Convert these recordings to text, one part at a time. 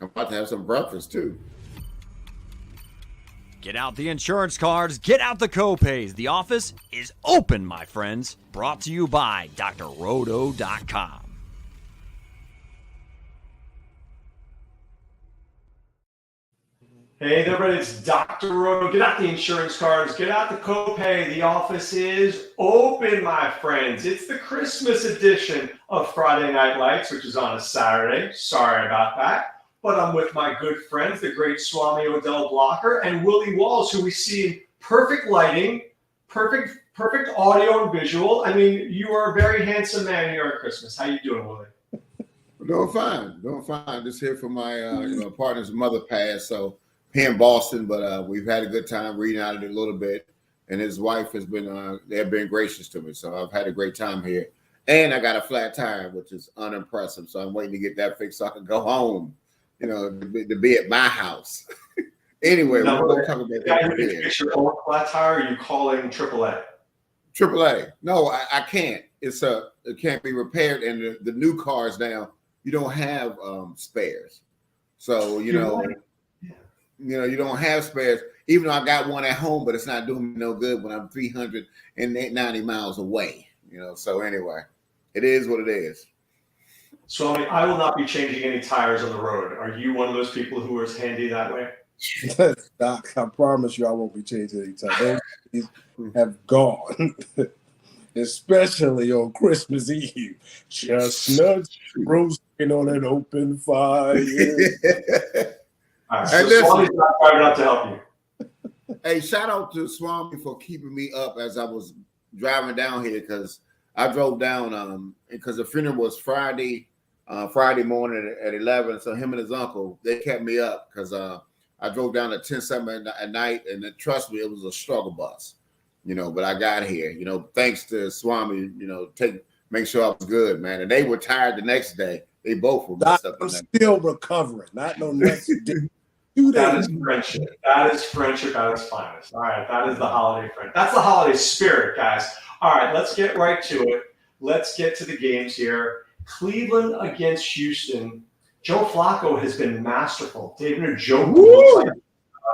I'm about to have some breakfast too. Get out the insurance cards, get out the copays. The office is open, my friends. Brought to you by drroto.com. Hey there, everybody, it's Dr. Roto. Get out the insurance cards, get out the copay. The office is open, my friends. It's the Christmas edition of Friday Night Lights, which is on a Saturday. Sorry about that. But I'm with my good friends, the great Swame Odell Blocker and Willie Walls, who we see in perfect lighting, perfect audio and visual. I mean, you are a very handsome man here at Christmas. How you doing, Willie? Doing fine. Just here for my partner's mother passed, so here in Boston. But we've had a good time reading out of it a little bit, and his wife has been they've been gracious to me, so I've had a great time here. And I got a flat tire, which is unimpressive, so I'm waiting to get that fixed so I can go home. To be at my house. Anyway, we're going to talk about that. You fix your own flat tire, or are you calling AAA? AAA. No, I can't. It can't be repaired, and the new cars now, you don't have spares. So you don't have spares. Even though I got one at home, but it's not doing me no good when I'm 390 miles away. So anyway, it is what it is. So I will not be changing any tires on the road. Are you one of those people who is handy that way? Doc, I promise you I won't be changing any tires. Those have gone, especially on Christmas Eve. Chestnuts roasting on an open fire. All right, so Swame's not driving up to help you. Hey, shout out to Swami for keeping me up as I was driving down here, because I drove down because the funeral was Friday morning at 11. So him and his uncle, they kept me up because I drove down at 10-7 at night, and trust me, it was a struggle bus, but I got here, thanks to Swami, make sure I was good, man. And they were tired the next day. They both were messed up. I'm still recovering. Not no next day. That is friendship. That is friendship at its finest. All right, that is the holiday friend. That's the holiday spirit, guys. All right, let's get right to it. Let's get to the games here. Cleveland against Houston. Joe Flacco has been masterful. David Njoku looks like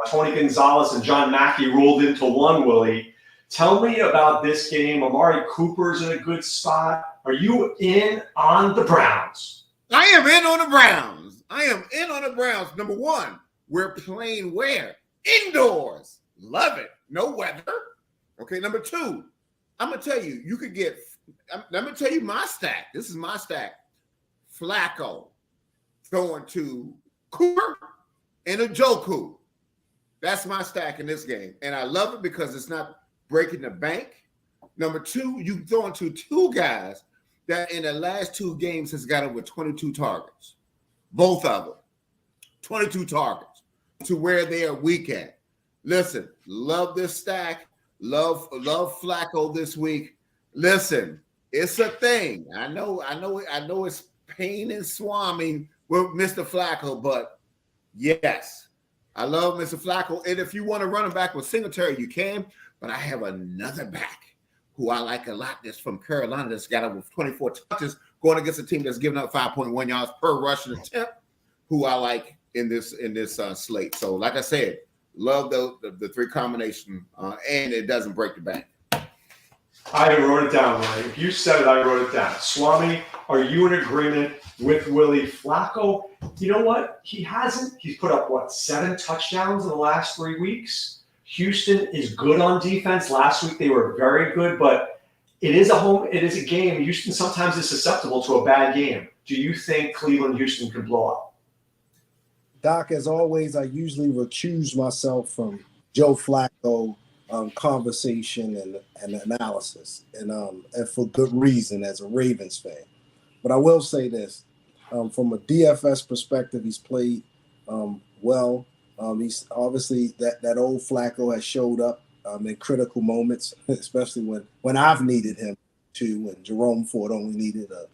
Tony Gonzalez and John Mackey rolled into one, Willie. Tell me about this game. Amari Cooper's in a good spot. Are you in on the Browns? I am in on the Browns. Number one, we're playing where? Indoors. Love it. No weather. Okay, number two, I'm going to tell you, I'm going to tell you my stack. This is my stack. Flacco going to Cooper and Njoku. That's my stack in this game. And I love it because it's not breaking the bank. Number two, you throwing to two guys that in the last two games has got over 22 targets. Both of them. 22 targets to where they are weak at. Listen, love this stack. Love Flacco this week. Listen, it's a thing. I know it's pain and swarming with Mr. Flacco, but yes, I love Mr. Flacco. And if you want to run him back with Singletary, you can. But I have another back who I like a lot. That's from Carolina. That's got over 24 touches going against a team that's giving up 5.1 yards per rushing attempt. Who I like in this slate. So, like I said, love the three combination, and it doesn't break the bank. I wrote it down, Willie. If you said it, I wrote it down. Swami, are you in agreement with Willie? Flacco, you know what? He's put up, 7 touchdowns in the last 3 weeks? Houston is good on defense. Last week they were very good, but it is a game. Houston sometimes is susceptible to a bad game. Do you think Cleveland-Houston could blow up? Doc, as always, I usually recuse myself from Joe Flacco conversation and analysis, and for good reason as a Ravens fan. But I will say this, from a DFS perspective, he's played well. He's obviously that old Flacco has showed up in critical moments, especially when I've needed him to, when Jerome Ford only needed a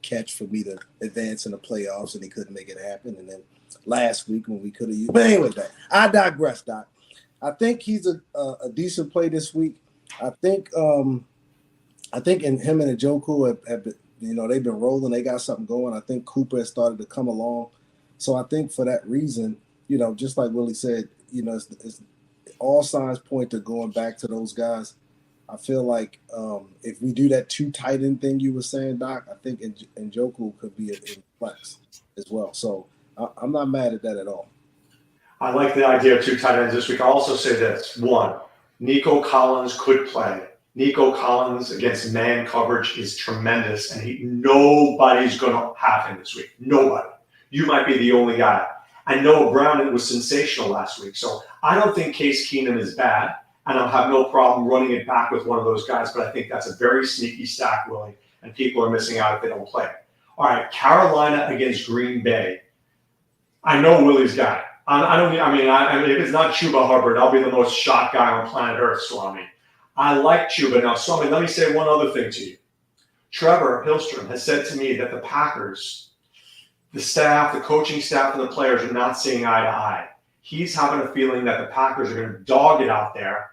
catch for me to advance in the playoffs, and he couldn't make it happen. And then last week when we could have used. But anyway, I digress, Doc. I think he's a decent play this week. I think in him and Njoku have been, they've been rolling. They got something going. I think Cooper has started to come along. So I think for that reason, just like Willie said, it's all signs point to going back to those guys. I feel like if we do that 2 tight end thing you were saying, Doc, I think Njoku could be in flex as well. So I'm not mad at that at all. I like the idea of 2 tight ends this week. I'll also say this. 1, Nico Collins could play. Nico Collins against man coverage is tremendous, and nobody's going to have him this week. Nobody. You might be the only guy. I know Brown was sensational last week, so I don't think Case Keenum is bad, and I'll have no problem running it back with one of those guys, but I think that's a very sneaky stack, Willie, and people are missing out if they don't play. All right, Carolina against Green Bay. I know Willie's guy. If it's not Chuba Hubbard, I'll be the most shocked guy on planet Earth, Swami. I like Chuba. Now, Swami, let me say one other thing to you. Trevor Hillstrom has said to me that the Packers, the staff, the coaching staff, and the players are not seeing eye to eye. He's having a feeling that the Packers are going to dog it out there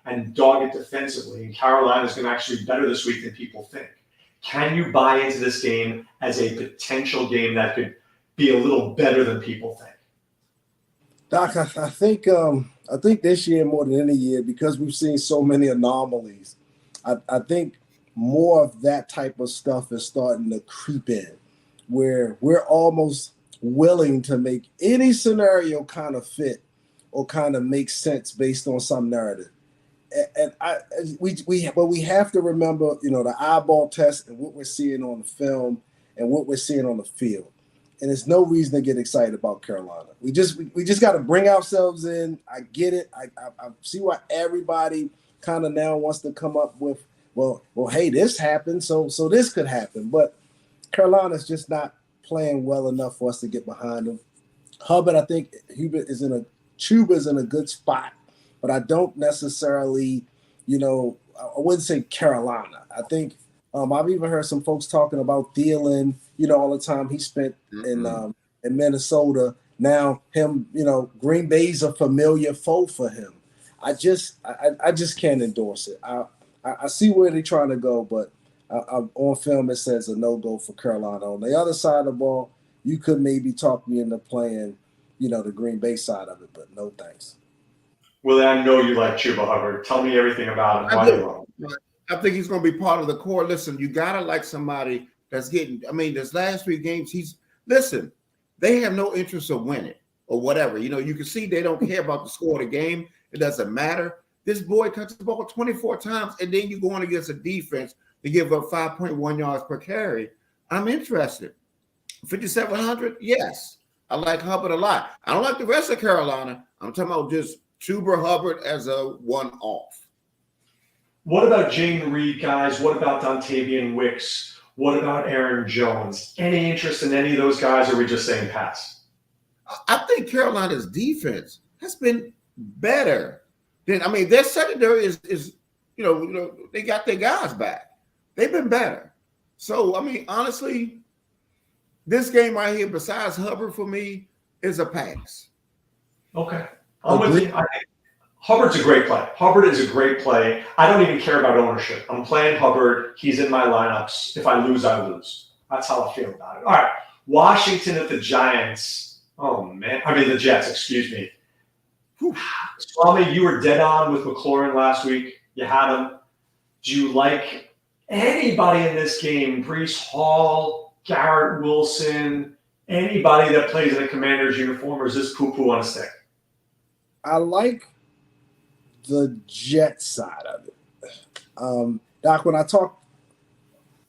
and dog it defensively, and Carolina is going to actually be better this week than people think. Can you buy into this game as a potential game that could be a little better than people think? Doc, I think this year more than any year, because we've seen so many anomalies, I think more of that type of stuff is starting to creep in, where we're almost willing to make any scenario kind of fit or kind of make sense based on some narrative. And we have to remember, the eyeball test and what we're seeing on the film and what we're seeing on the field. And there's no reason to get excited about Carolina. We just got to bring ourselves in. I get it. I see why everybody kind of now wants to come up with, well, hey, this happened, so this could happen. But Carolina's just not playing well enough for us to get behind them. Hubbard, I think Chuba's in a good spot, but I don't necessarily, I wouldn't say Carolina. I think I've even heard some folks talking about Thielen, all the time he spent in Minnesota. Now him, Green Bay's a familiar foe for him. I just can't endorse it. I see where they're trying to go, but on film it says a no-go for Carolina. On the other side of the ball, you could maybe talk me into playing, the Green Bay side of it, but no thanks. Willie, I know you like Chuba Hubbard. Tell me everything about him. Why do you love him? I think he's going to be part of the core. Listen, you got to like somebody that's getting, this last 3 games, they have no interest of winning or whatever. You can see they don't care about the score of the game. It doesn't matter. This boy touches the ball 24 times, and then you're going against a defense to give up 5.1 yards per carry. I'm interested. 5,700, yes. I like Hubbard a lot. I don't like the rest of Carolina. I'm talking about just Chuba Hubbard as a one-off. What about Jayden Reed, guys? What about Dontavian Wicks? What about Aaron Jones? Any interest in any of those guys, or are we just saying pass? I think Carolina's defense has been better. Their secondary is they got their guys back. They've been better. So, honestly, this game right here, besides Hubbard for me, is a pass. Okay. I'm with you. I think Hubbard's a great play. Hubbard is a great play. I don't even care about ownership. I'm playing Hubbard. He's in my lineups. If I lose, I lose. That's how I feel about it. All right. Washington at the Giants. Oh, man. The Jets, excuse me. Swami, you were dead on with McLaurin last week. You had him. Do you like anybody in this game? Breece Hall, Garrett Wilson, anybody that plays in a Commander's uniform, or is this poo-poo on a stick? I like the Jet side of it. Doc, when I talked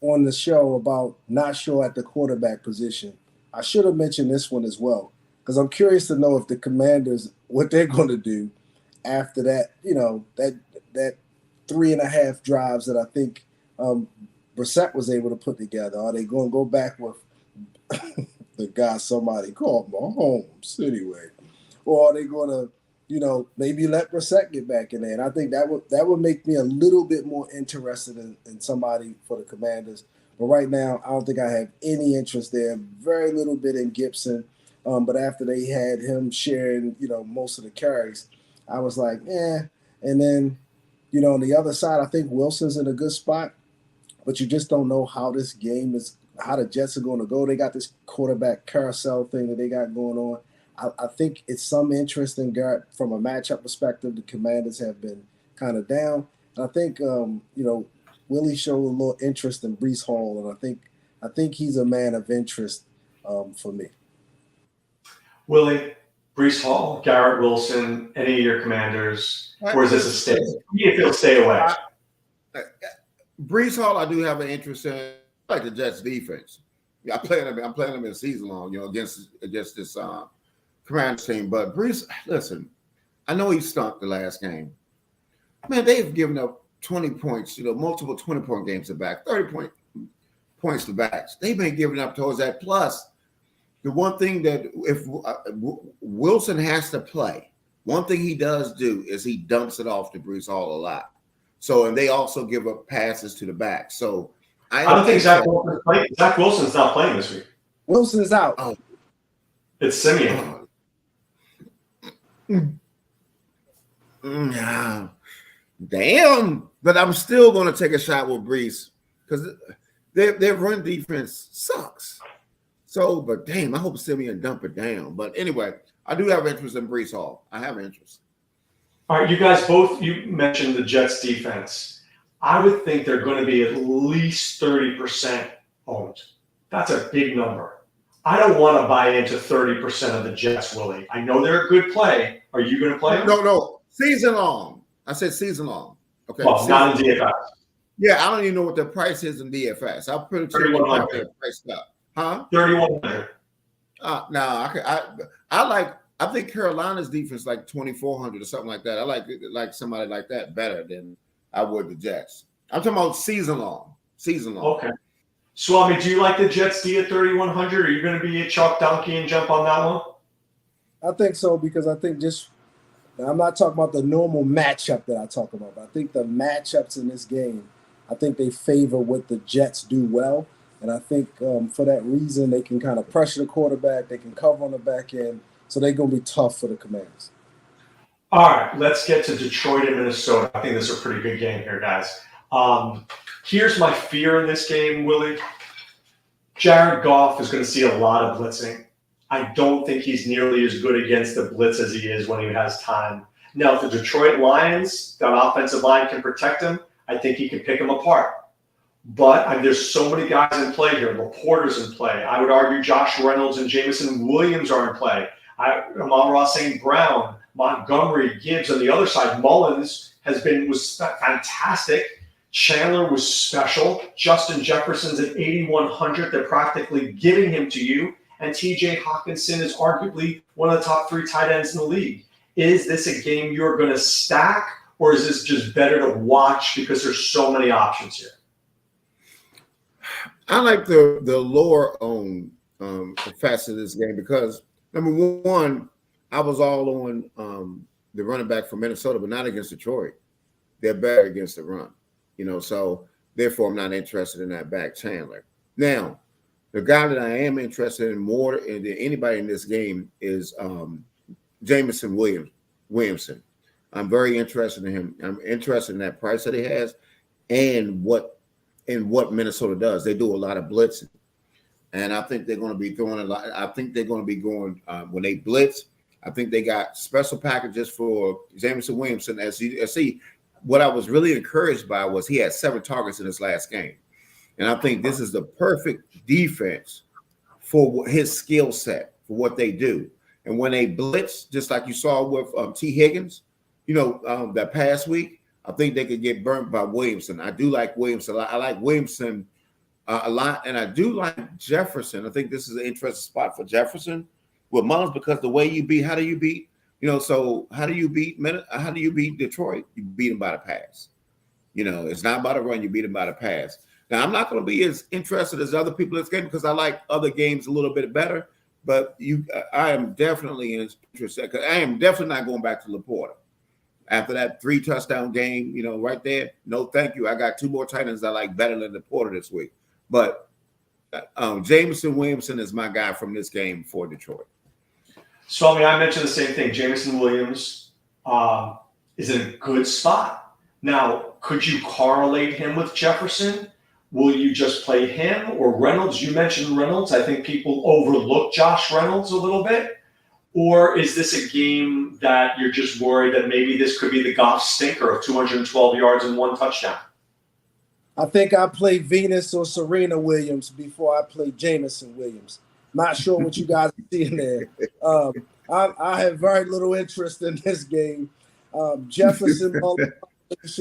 on the show about not sure at the quarterback position, I should have mentioned this one as well, because I'm curious to know if the Commanders, what they're going to do after that, that 3.5 drives that I think Brissett was able to put together. Are they going to go back with the guy somebody called Mahomes anyway? Or are they going to, maybe let Brissett get back in there? And I think that would make me a little bit more interested in somebody for the Commanders. But right now, I don't think I have any interest there. Very little bit in Gibson. But after they had him sharing, most of the carries, I was like, eh. And then, on the other side, I think Wilson's in a good spot. But you just don't know how this game is how the Jets are going to go. They got this quarterback carousel thing that they got going on. I think it's some interest in Garrett from a matchup perspective. The Commanders have been kind of down. And I think, Willie showed a little interest in Breece Hall, and I think he's a man of interest for me. Willie, Breece Hall, Garrett Wilson, any of your Commanders, or is this a stay? You feel stay away. Breece Hall, I do have an interest in. I like the Jets defense. Yeah, I'm playing them in season long, against this Commanders team. But Breece, listen, I know he stunk the last game. Man, they've given up 20 points, multiple 20-point games to back, 30 points to backs. They've been giving up towards that. Plus, the one thing that if Wilson has to play, one thing he does do is he dumps it off to Breece Hall a lot. So, and they also give up passes to the back. So, I don't think Zach Wilson's not playing this week. Wilson is out. Oh. It's Simeon. Damn. But I'm still going to take a shot with Breece because their run defense sucks. So, but damn, I hope Simeon dump it down. But anyway, I do have interest in Breece Hall. I have interest. All right, you guys you mentioned the Jets defense. I would think they're going to be at least 30% owned. That's a big number. I don't want to buy into 30% of the Jets, Willie. I know they're a good play. Are you going to play them? No. Season long. I said season long. Okay. Well, not in DFS. Yeah, I don't even know what the price is in DFS. I'll put it to you what they're priced up. Huh? 3,100. I think Carolina's defense like 2,400 or something like that. I like somebody like that better than I would the Jets. I'm talking about season long. Okay. Swame, do you like the Jets D at 3,100? Are you going to be a chalk donkey and jump on that one? I think so because I think I'm not talking about the normal matchup that I talk about, but I think the matchups in this game, I think they favor what the Jets do well. And I think for that reason, they can kind of pressure the quarterback. They can cover on the back end. So they're going to be tough for the Commanders. All right, let's get to Detroit and Minnesota. I think this is a pretty good game here, guys. Here's my fear in this game, Willie. Jared Goff is going to see a lot of blitzing. I don't think he's nearly as good against the blitz as he is when he has time. Now, if the Detroit Lions, that offensive line can protect him, I think he can pick them apart. But there's so many guys in play here. Laporta's in play. I would argue Josh Reynolds and Jameson Williams are in play. Amon-Ra St. Brown, Montgomery, Gibbs on the other side. Mullins was fantastic. Chandler was special. Justin Jefferson's at 8,100. They're practically giving him to you. And TJ Hawkinson is arguably one of the top 3 tight ends in the league. Is this a game you're going to stack, or is this just better to watch because there's so many options here? I like the lower owned facet of this game because, number one, I was all on the running back from Minnesota, but not against Detroit. They're better against the run, so therefore I'm not interested in that back, Chandler. Now, the guy that I am interested in more than anybody in this game is Jameson Williamson. I'm very interested in him. I'm interested in that price that he has and what Minnesota does. They do a lot of blitzing. And I think they're going to be throwing a lot. I think they're going to be going when they blitz. I think they got special packages for Jameson Williamson. What I was really encouraged by was he had 7 targets in his last game. And I think this is the perfect defense for his skill set, for what they do. And when they blitz, just like you saw with T. Higgins, that past week, I think they could get burnt by Williamson. I do like Williamson a lot. I like Williamson a lot, and I do like Jefferson. I think this is an interesting spot for Jefferson with Mullins because the way you beat, how do you beat Detroit? You beat them by the pass. It's not about a run. You beat them by the pass. Now, I'm not going to be as interested as other people in this game because I like other games a little bit better. But I am definitely interested because I am definitely not going back to Laporta. After that 3 touchdown game, right there, no thank you. I got 2 more tight ends I like better than Laporta this week. But Jameson Williamson is my guy from this game for Detroit. So, I mentioned the same thing. Jameson Williams is in a good spot. Now, could you correlate him with Jefferson? Will you just play him or Reynolds? You mentioned Reynolds. I think people overlook Josh Reynolds a little bit. Or is this a game that you're just worried that maybe this could be the Goff stinker of 212 yards and 1 touchdown? I think I play Venus or Serena Williams before I play Jamison Williams. Not sure what you guys are seeing there. I have very little interest in this game. Jefferson,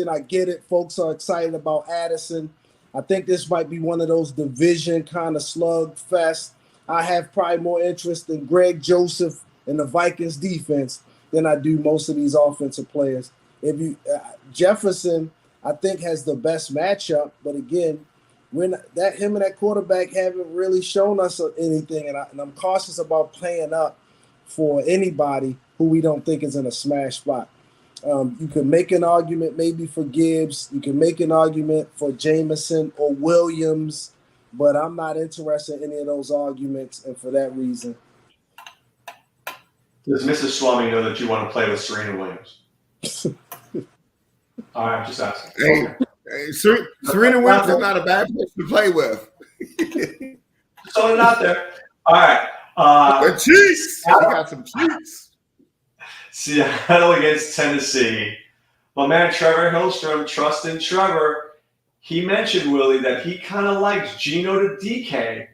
I get it. Folks are excited about Addison. I think this might be one of those division kind of slug fest. I have probably more interest in Greg Joseph and the Vikings defense than I do most of these offensive players. Jefferson, I think, has the best matchup, but again, him and that quarterback haven't really shown us anything, and I'm cautious about playing up for anybody who we don't think is in a smash spot. You can make an argument maybe for Gibbs. You can make an argument for Jamison or Williams, but I'm not interested in any of those arguments, and for that reason. Does Mrs. Swame know that you want to play with Serena Williams? All right, I'm just asking. Hey, Serena Williams is not a bad place to play with. Just throwing it out there. All right. The cheeks. She got some cheeks. Seattle against Tennessee. My man Trevor Hillstrom, trust in Trevor. He mentioned, Willie, that he kind of likes Geno to DK.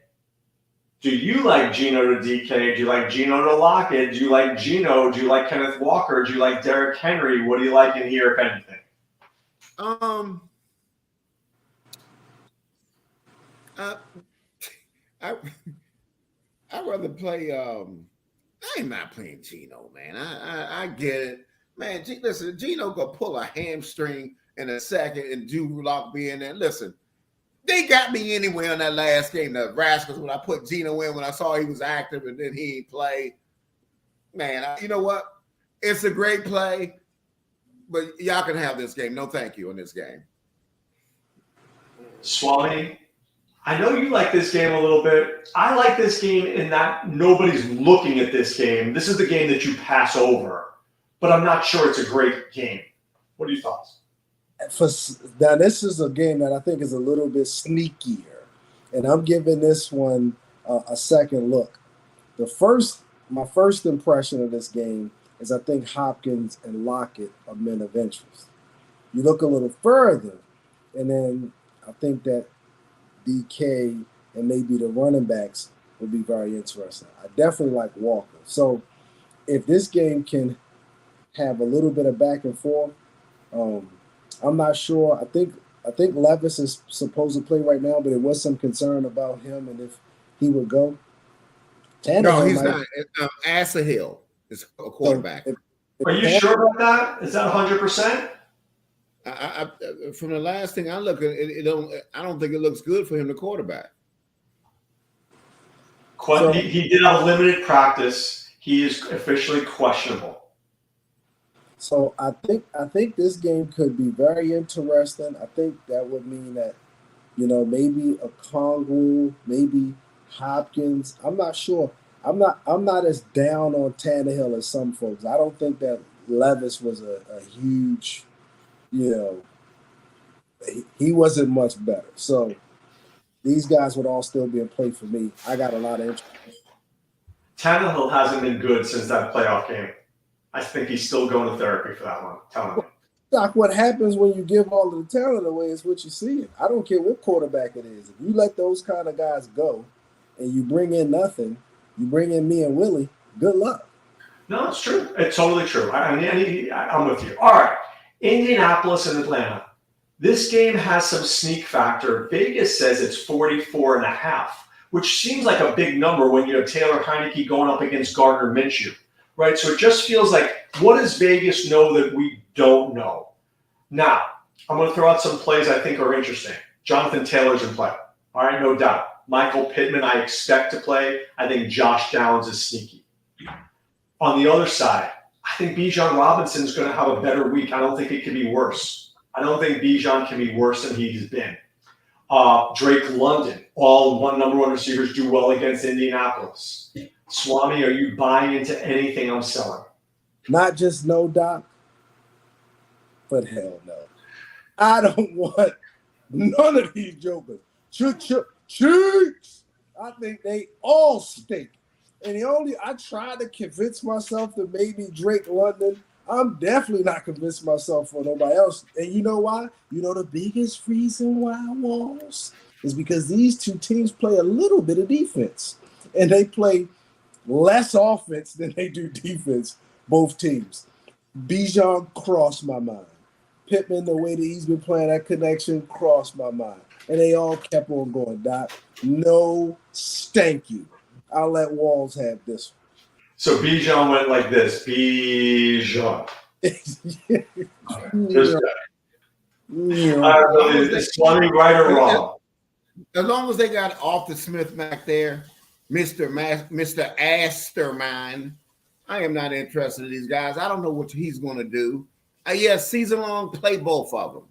Do you like Geno to DK? Do you like Geno to Lockett? Do you like Geno? Do you like Kenneth Walker? Do you like Derrick Henry? What do you like in here, if anything? I'd rather play. I'm not playing Geno, man. I get it, man. Listen, Geno gonna pull a hamstring in a second, and Drew Lock be in there. Listen, they got me anyway on that last game, the Rascals, when I put Geno in when I saw he was active and then he ain't played. Man, you know what? It's a great play, but y'all can have this game. No, thank you on this game. Swami, I know you like this game a little bit. I like this game in that nobody's looking at this game. This is the game that you pass over, but I'm not sure it's a great game. What are your thoughts? Now, this is a game that I think is a little bit sneakier, and I'm giving this one a second look. My first impression of this game is I think Hopkins and Lockett are men of interest. You look a little further, and then I think that DK and maybe the running backs would be very interesting. I definitely like Walker. So if this game can have a little bit of back and forth, I'm not sure. I think Levis is supposed to play right now, but there was some concern about him and if he would go. No, he's not. Asa Hill is a quarterback. Are you sure about that? Is that 100%? From the last thing I look at, I don't think it looks good for him to quarterback. He did a limited practice. He is officially questionable. So I think this game could be very interesting. I think that would mean that, maybe a Kongwu, maybe Hopkins. I'm not sure. I'm not as down on Tannehill as some folks. I don't think that Levis was a huge, he wasn't much better. So these guys would all still be in play for me. I got a lot of interest. Tannehill hasn't been good since that playoff game. I think he's still going to therapy for that one. Tell me. Doc, what happens when you give all of the talent away is what you see. I don't care what quarterback it is. If you let those kind of guys go and you bring in nothing, you bring in me and Willie, good luck. No, it's true. It's totally true. I'm with you. All right. Indianapolis and Atlanta. This game has some sneak factor. Vegas says it's 44.5, which seems like a big number when you have Taylor Heineke going up against Gardner Minshew. Right, so it just feels like, what does Vegas know that we don't know? Now, I'm going to throw out some plays I think are interesting. Jonathan Taylor's in play. All right, no doubt. Michael Pittman, I expect to play. I think Josh Downs is sneaky. On the other side, I think Bijan Robinson's going to have a better week. I don't think it can be worse. I don't think Bijan can be worse than he's been. Drake London, all number one receivers do well against Indianapolis. Swami, are you buying into anything I'm selling? Not just no, Doc, but hell no. I don't want none of these jokers. cheeks. I think they all stink. And I tried to convince myself to maybe Drake London. I'm definitely not convinced myself for nobody else. And you know why? You know the biggest reason why, Walls, is because these two teams play a little bit of defense. And they play less offense than they do defense, both teams. Bijan crossed my mind. Pittman, the way that he's been playing that connection, crossed my mind. And they all kept on going, Doc. No, thank you. I'll let Walls have this one. So Bijan went like this. Bijan. Just it's funny, right or wrong. As long as they got Arthur Smith back there, Mr. Astermine, I am not interested in these guys. I don't know what he's going to do. Yes, season long, play both of them.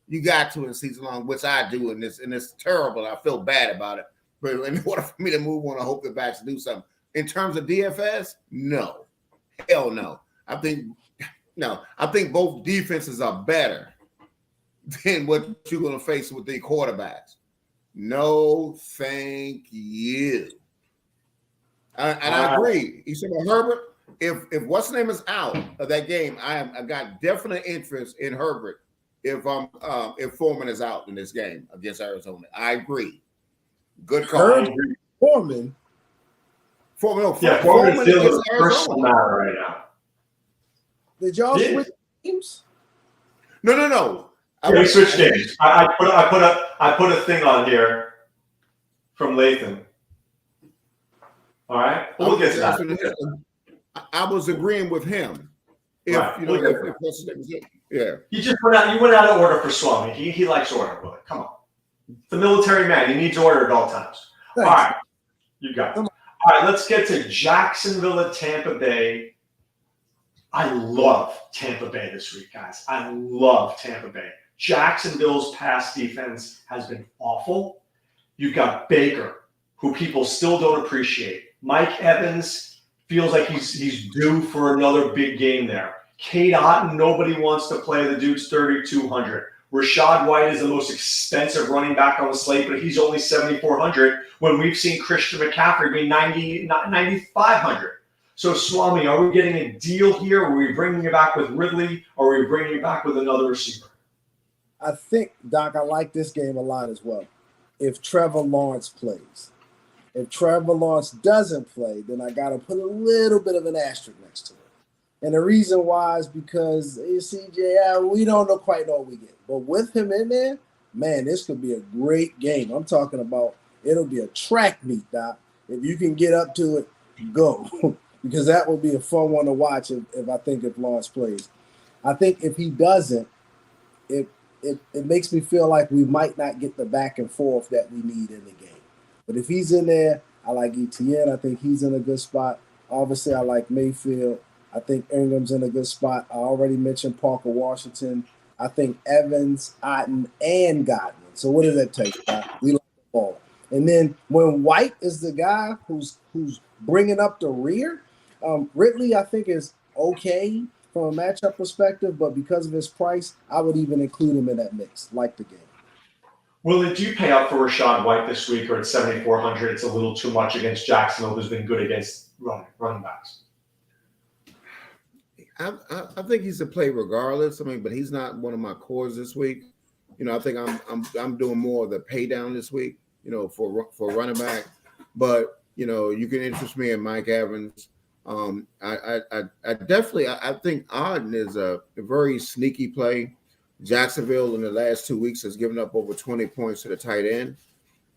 You got to in season long, which I do, and it's terrible. I feel bad about it. But in order for me to move on, I hope the backs do something. In terms of DFS, no. Hell no. I think both defenses are better than what you're going to face with the quarterbacks. No, thank you. And I agree. You said Herbert. If what's name is out of that game, I got definite interest in Herbert. If Foreman is out in this game against Arizona, I agree. Good call. Foreman. Foreman is still the personal matter right now. Did y'all switch teams? No. We switched games. I put a thing on here from Lathan. All right, we'll get to that. I was agreeing with him. Yeah. You just went out of order for Swame. He likes order, brother. Come on. The military man. He needs order at all times. Thanks. All right. You got it. All right, let's get to Jacksonville at Tampa Bay. I love Tampa Bay this week, guys. I love Tampa Bay. Jacksonville's pass defense has been awful. You've got Baker, who people still don't appreciate. Mike Evans feels like he's due for another big game there. Cade Otton, nobody wants to play. The dude's 3,200. Rashad White is the most expensive running back on the slate, but he's only 7,400 when we've seen Christian McCaffrey be 9,500. So, Swami, are we getting a deal here? Are we bringing you back with Ridley, or are we bringing you back with another receiver? I think, Doc, I like this game a lot as well. If Trevor Lawrence plays. If Trevor Lawrence doesn't play, then I got to put a little bit of an asterisk next to it. And the reason why is because CJ, we don't quite know what we get. But with him in there, man, this could be a great game. I'm talking about it'll be a track meet, Doc. If you can get up to it, go. Because that will be a fun one to watch if Lawrence plays. I think if he doesn't, it makes me feel like we might not get the back and forth that we need in the game. But if he's in there, I like ETN. I think he's in a good spot. Obviously, I like Mayfield. I think Ingram's in a good spot. I already mentioned Parker Washington. I think Evans, Otten, and Godwin. So what does that take? We like the ball. And then when White is the guy who's bringing up the rear, Ridley, I think, is okay from a matchup perspective, but because of his price, I would even include him in that mix, like the game. Willie, do you pay up for Rashad White this week, or at 7,400, it's a little too much against Jacksonville, who's been good against running backs? I think he's a play regardless. But he's not one of my cores this week. I think I'm doing more of the pay down this week. For running back, but you can interest me in Mike Evans. I definitely think Oden is a very sneaky play. Jacksonville in the last 2 weeks has given up over 20 points to the tight end,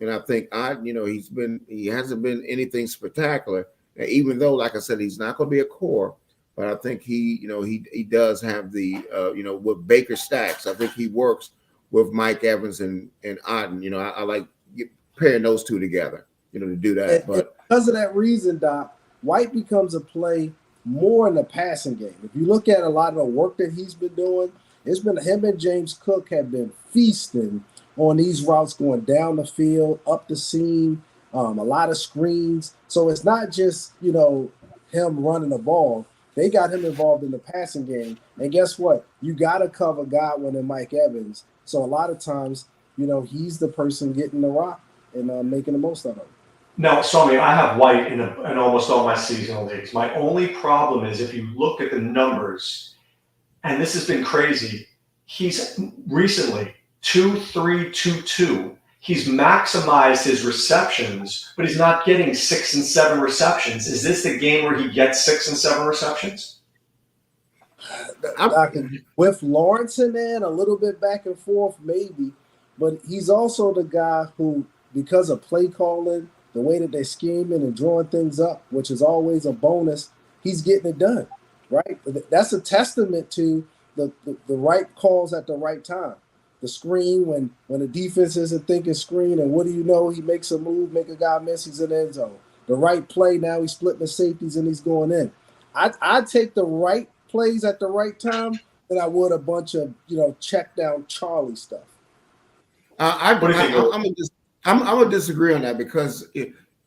and I think Oden, he hasn't been anything spectacular. And even though, like I said, he's not going to be a core. But I think he does have the, with Baker stacks. I think he works with Mike Evans and Otten. I like pairing those two together, to do that. And because of that reason, Doc, White becomes a play more in the passing game. If you look at a lot of the work that he's been doing, it's been him and James Cook have been feasting on these routes going down the field, up the seam, a lot of screens. So it's not just, him running the ball. They got him involved in the passing game. And guess what? You got to cover Godwin and Mike Evans. So a lot of times he's the person getting the rock and making the most out of it. Now, Swame, I have White in almost all my seasonal leagues. My only problem is if you look at the numbers, and this has been crazy, he's recently 2-3-2-2. He's maximized his receptions, but he's not getting 6 and 7 receptions. Is this the game where he gets 6 and 7 receptions? With Lawrence in there and a little bit back and forth, maybe. But he's also the guy who, because of play calling, the way that they're scheming and drawing things up, which is always a bonus, he's getting it done, right? That's a testament to the right calls at the right time. The screen, when the defense isn't thinking screen, and what do you know? He makes a move, make a guy miss, he's in the end zone. The right play, now he's splitting the safeties and he's going in. I'd take the right plays at the right time than I would a bunch of, check down Charlie stuff. I'm gonna disagree on that because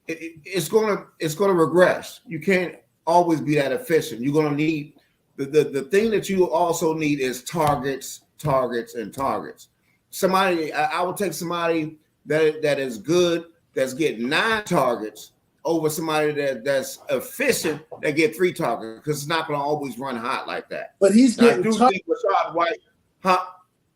it's gonna regress. You can't always be that efficient. You're gonna need the thing that you also need is targets, and targets. Somebody, I would take somebody that is good, that's getting 9 targets over somebody that's efficient that get 3 targets, because it's not gonna always run hot like that. But he's getting touched. White, huh?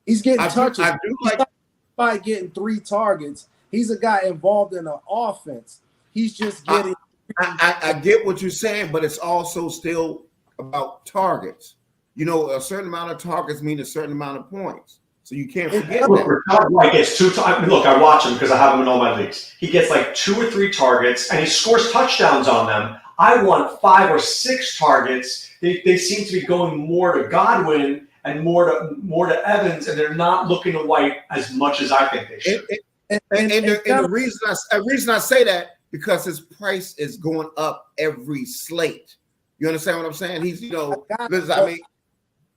He's getting touched. I do like by getting 3 targets. He's a guy involved in the offense. He's just getting. I get what you're saying, but it's also still about targets. A certain amount of targets mean a certain amount of points. So you can't forget that. Like it's 2 times. Look, I watch him because I have him in all my leagues. He gets like 2 or 3 targets, and he scores touchdowns on them. I want 5 or 6 targets. They seem to be going more to Godwin and more to Evans, and they're not looking to White as much as I think they should. And the reason I say that, because his price is going up every slate. You understand what I'm saying? He's,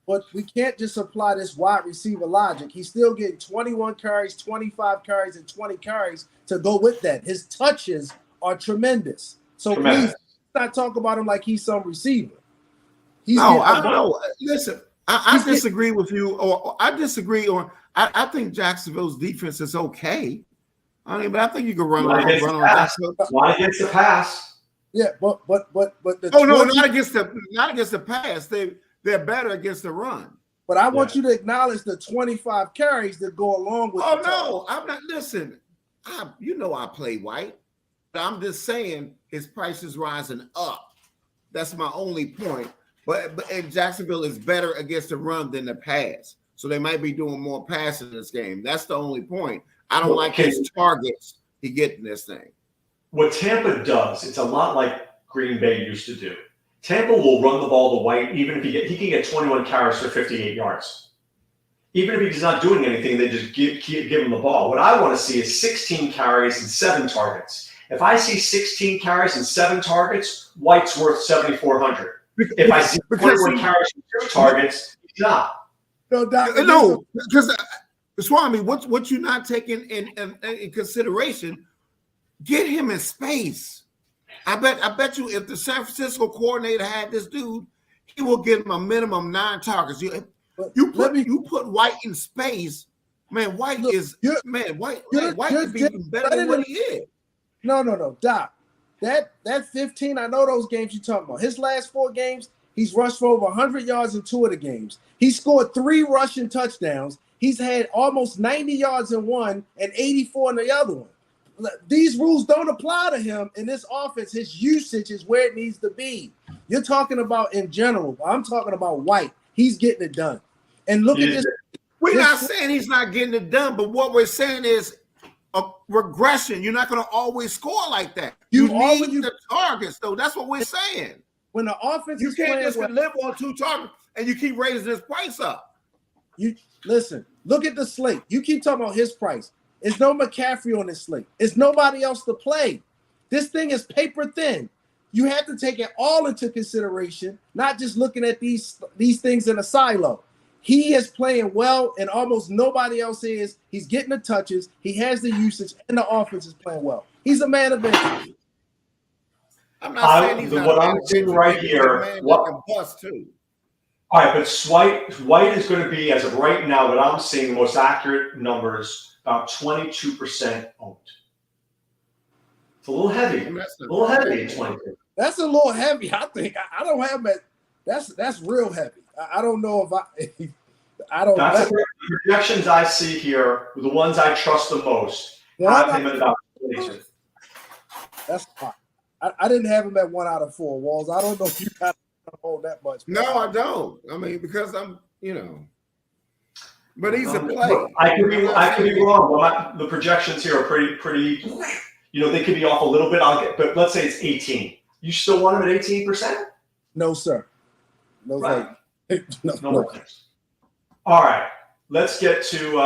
but we can't just apply this wide receiver logic. He's still getting 21 carries, 25 carries, and 20 carries to go with that. His touches are tremendous. So please not talk about him like he's some receiver. I don't know. Listen, I disagree with you, or I disagree on. I think Jacksonville's defense is okay. But I think you can run on Jacksonville. Not against the pass. Yeah, but the not against the pass. They're better against the run. But I want you to acknowledge the 25 carries that go along with. Oh no, I'm not. Listen, I play White. I'm just saying his price is rising up. That's my only point. But Jacksonville is better against the run than the pass. So they might be doing more passes in this game. That's the only point. I don't like his targets he get in this thing. What Tampa does, it's a lot like Green Bay used to do. Tampa will run the ball to White, even if he can get 21 carries for 58 yards. Even if he's not doing anything, they just give him the ball. What I want to see is 16 carries and 7 targets. If I see 16 carries and 7 targets, White's worth 7,400. If I see 21 carries and 2 targets, he's not. No, because Swami, what you're not taking in consideration, get him in space. I bet you if the San Francisco coordinator had this dude, he will give him a minimum 9 targets. You put White in space, man. White is even better than what he is. No, Doc. That 15, I know those games you're talking about. His last 4 games, he's rushed for over 100 yards in 2 of the games. He scored 3 rushing touchdowns. He's had almost 90 yards in one and 84 in the other one. These rules don't apply to him in this offense. His usage is where it needs to be. You're talking about in general. I'm talking about White. He's getting it done. And look at this. We're not saying he's not getting it done, but what we're saying is a regression. You're not going to always score like that. You need the targets, though. That's what we're saying. When the offense you can't just live on 2 targets and you keep raising his price up. You listen. Look at the slate. You keep talking about his price. There's no McCaffrey on this slate. There's nobody else to play. This thing is paper thin. You have to take it all into consideration, not just looking at these things in a silo. He is playing well, and almost nobody else is. He's getting the touches. He has the usage, and the offense is playing well. He's a man of interest. I'm not saying he's not. What I'm seeing right here. Bust too. All right, but White is going to be, as of right now, what I'm seeing, the most accurate numbers about 22% owned. It's a little heavy. That's A little heavy at 22. That's a little heavy. I think I don't have that. That's real heavy. I don't know if I don't. That's the projections I see here, the ones I trust the most. Have him at about 22. That's fine. I didn't have him at 1 out of 4 walls. I don't know if you got to hold that much. No, I don't. I mean, because I'm, but he's a play. I could be wrong, but the projections here are pretty. They could be off a little bit. But let's say it's 18. You still want him at 18%? No, sir. No, right. No. All right. Let's get to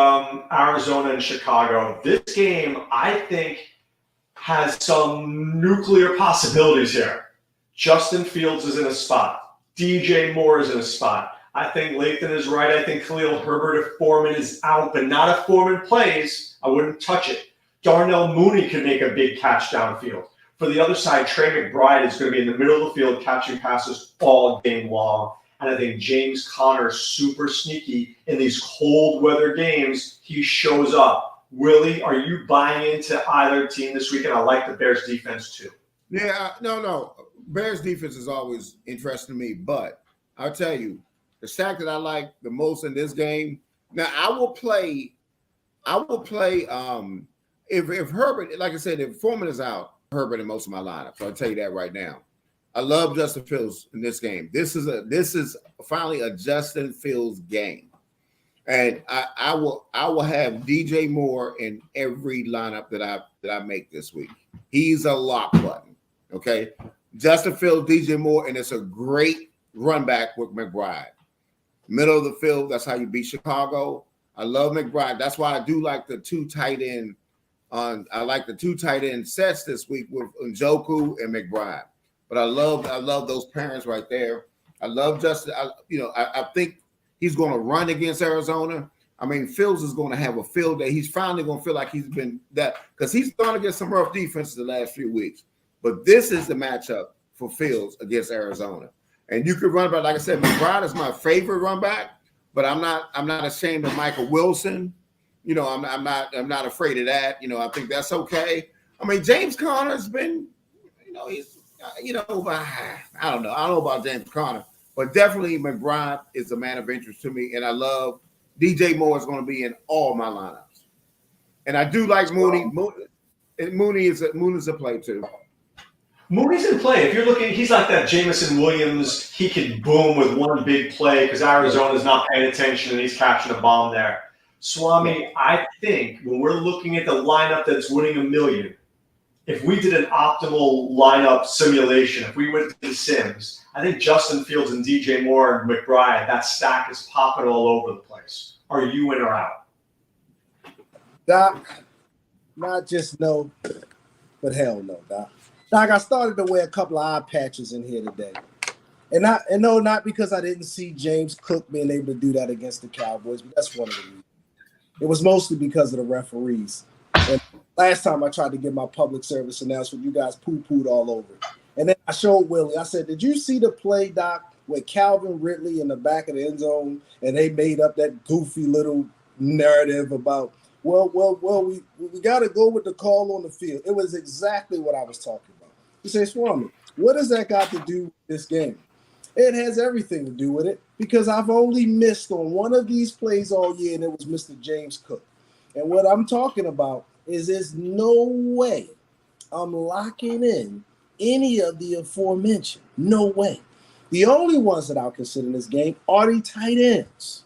Arizona and Chicago. This game, I think, has some nuclear possibilities here. Justin Fields is in a spot. DJ Moore is in a spot. I think Lathan is right. I think Khalil Herbert, if Foreman is out, but not if Foreman plays, I wouldn't touch it. Darnell Mooney could make a big catch downfield. For the other side, Trey McBride is going to be in the middle of the field catching passes all game long. And I think James Conner, super sneaky in these cold weather games, he shows up. Willie, are you buying into either team this weekend? I like the Bears defense too. Yeah, no. Bears defense is always interesting to me, but I'll tell you, the stack that I like the most in this game. Now I will play. If Herbert, like I said, if Foreman is out, Herbert in most of my lineups. So I'll tell you that right now. I love Justin Fields in this game. This is finally a Justin Fields game, and I will have DJ Moore in every lineup that I make this week. He's a lock button. Okay, Justin Fields, DJ Moore, and it's a great run back with McBride. Middle of the field. That's how you beat Chicago. I love McBride. That's why I do like the two tight end. I like the two tight end sets this week with Njoku and McBride. But I love those parents right there. I love Justin. I think he's going to run against Arizona. I mean, Fields is going to have a field day. He's finally going to feel like he's been that because he's gone against some rough defenses the last few weeks. But this is the matchup for Fields against Arizona. And you could run back, like I said, McBride is my favorite run back, but I'm not ashamed of Michael Wilson. I'm not afraid of that. I think that's okay. I mean, James Conner's been, he's. I don't know. I don't know about James Conner, but definitely McBride is a man of interest to me, and I love DJ Moore is going to be in all my lineups, and I do like Mooney. Mooney's a play too. Mooney's in play. If you're looking, he's like that Jameson Williams. He could boom with one big play because Arizona's not paying attention and he's catching a bomb there. Swame, I think when we're looking at the lineup that's winning $1 million. If we did an optimal lineup simulation, if we went to the Sims, I think Justin Fields and DJ Moore and McBride, that stack is popping all over the place. Are you in or out? Doc, not just no, but hell no, Doc. Doc, I started to wear a couple of eye patches in here today. And no, not because I didn't see James Cook being able to do that against the Cowboys, but that's one of the reasons. It was mostly because of the referees. And last time I tried to get my public service announcement, you guys poo-pooed all over it. And then I showed Willie. I said, did you see the play, Doc, with Calvin Ridley in the back of the end zone, and they made up that goofy little narrative about, we got to go with the call on the field. It was exactly what I was talking about. You say, Swami, what does that got to do with this game? It has everything to do with it because I've only missed on one of these plays all year, and it was Mr. James Cook. And what I'm talking about is there's no way I'm locking in any of the aforementioned. No way. The only ones that I'll consider in this game are the tight ends.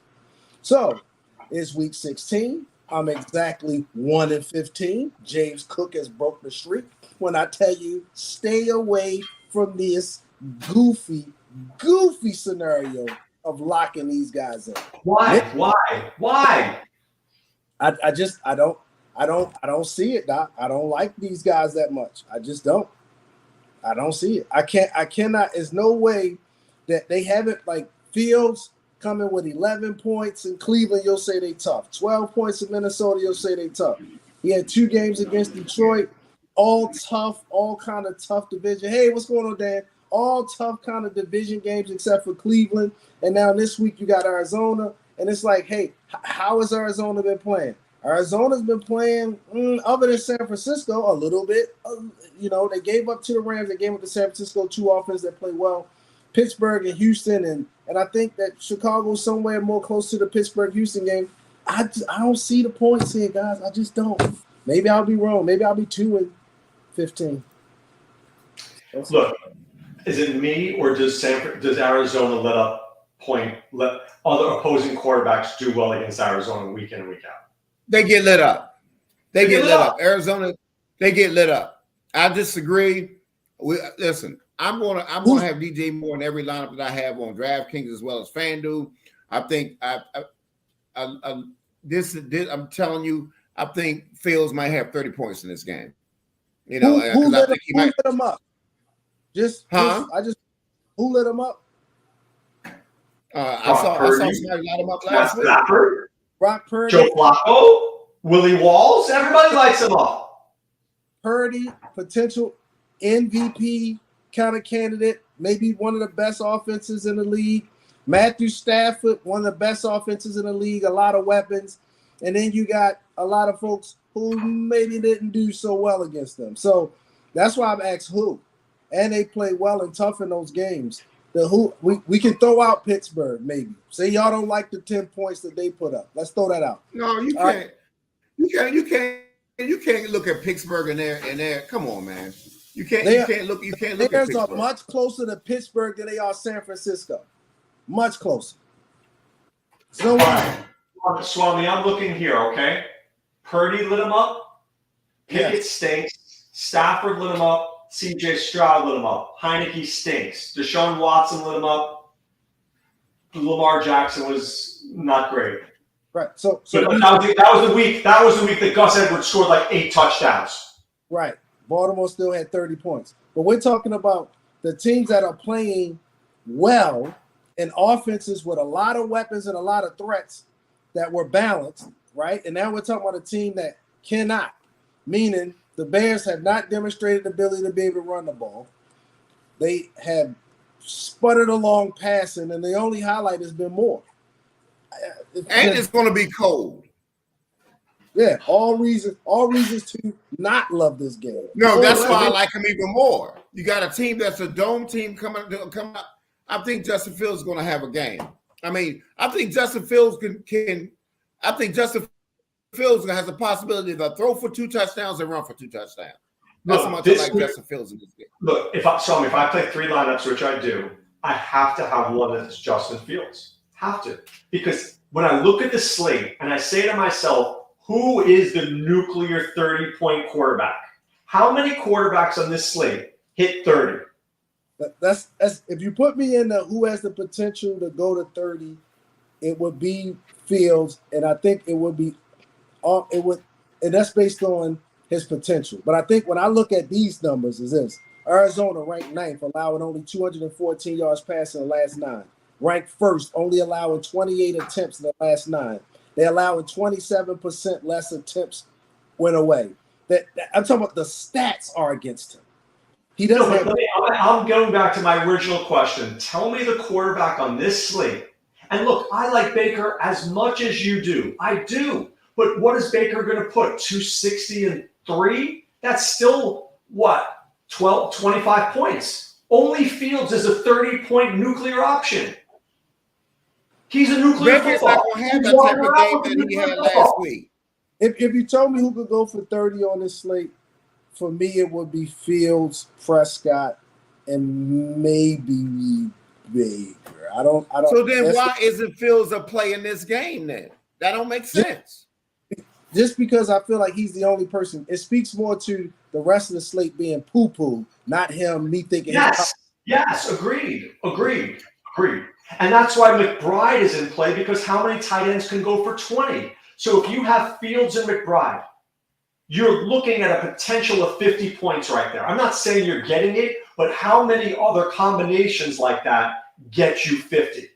So it's week 16. I'm exactly 1-15. James Cook has broke the streak. When I tell you, stay away from this goofy scenario of locking these guys in. Why? I don't see it, Doc. I don't like these guys that much. I just don't. I don't see it. I cannot. There's no way that they haven't, like Fields coming with 11 points in Cleveland, you'll say they tough. 12 points in Minnesota, you'll say they tough. He had 2 games against Detroit, all tough, all kind of tough division. Hey, what's going on, Dan? All tough kind of division games except for Cleveland. And now this week you got Arizona. And it's like, hey, how has Arizona been playing? Arizona's been playing, other than San Francisco, a little bit. They gave up to the Rams. They gave up to San Francisco, two offenses that play well. Pittsburgh and Houston, and I think that Chicago's somewhere more close to the Pittsburgh-Houston game. I don't see the points here, guys. I just don't. Maybe I'll be wrong. Maybe I'll be 2-15. Look, is it me or does Arizona let other opposing quarterbacks do well against Arizona week in and week out? They get lit up. They get lit up. Arizona, they get lit up. I disagree. Listen, I'm gonna have DJ Moore in every lineup that I have on DraftKings as well as FanDuel. I think I'm telling you, I think Fields might have 30 points in this game. Who lit him up? Who lit him up? I saw somebody light him up last week. Brock Purdy, Joe Flacco, Willie Walls, everybody lights him up. Purdy, potential MVP kind of candidate, maybe one of the best offenses in the league. Matthew Stafford, one of the best offenses in the league, a lot of weapons. And then you got a lot of folks who maybe didn't do so well against them. So that's why I've asked who. And they play well and tough in those games. We can throw out Pittsburgh, maybe. Say y'all don't like the 10 points that they put up. Let's throw that out. No, you can't. Right. You can't look at Pittsburgh in there. Come on, man. You can't look at Pittsburgh. Are much closer to Pittsburgh than they are San Francisco. Much closer. So Swame, I'm looking here, okay? Purdy lit him up. Pickett stinks. Stafford lit him up. C.J. Stroud lit him up. Heineke stinks. Deshaun Watson lit him up. Lamar Jackson was not great. Right. So that was the week. That was the week that Gus Edwards scored like 8 touchdowns. Right. Baltimore still had 30 points. But we're talking about the teams that are playing well and offenses with a lot of weapons and a lot of threats that were balanced, right? And now we're talking about a team that cannot, meaning the Bears have not demonstrated the ability to be able to run the ball. They have sputtered along passing, and the only highlight has been Moore. And it's going to be cold. Yeah, all reasons to not love this game. No, that's why I like him even more. You got a team that's a dome team coming up. I think Justin Fields is going to have a game. I think Justin Fields I think Justin Fields has a possibility to throw for 2 touchdowns and run for 2 touchdowns. That's how much I like Justin Fields in this game. Look, if I play 3 lineups, which I do, I have to have one that's Justin Fields. Have to. Because when I look at the slate and I say to myself, who is the nuclear 30-point quarterback? How many quarterbacks on this slate hit 30? That's if you put me in the who has the potential to go to 30, it would be Fields, and I think it would be and that's based on his potential. But I think when I look at these numbers, is this: Arizona ranked 9th, allowing only 214 yards passing in the last 9. Ranked 1st, only allowing 28 attempts in the last 9. They're allowing 27% less attempts went away. I'm talking about the stats are against him. He doesn't. I'm going back to my original question. Tell me the quarterback on this slate. And look, I like Baker as much as you do. I do. But what is Baker going to put? 260 and 3? That's still what? 25 points. Only Fields is a 30-point nuclear option. He's a nuclear Baker's football. not going to have that type of game that he had last week. If you told me who could go for 30 on this slate, for me it would be Fields, Prescott, and maybe Baker. I don't. So then, why isn't Fields a play in this game? Then that don't make sense. Just because I feel like he's the only person. It speaks more to the rest of the slate being poo-poo, not him. Me thinking. Yes, agreed. And that's why McBride is in play, because how many tight ends can go for 20? So if you have Fields and McBride, you're looking at a potential of 50 points right there. I'm not saying you're getting it, but how many other combinations like that get you 50?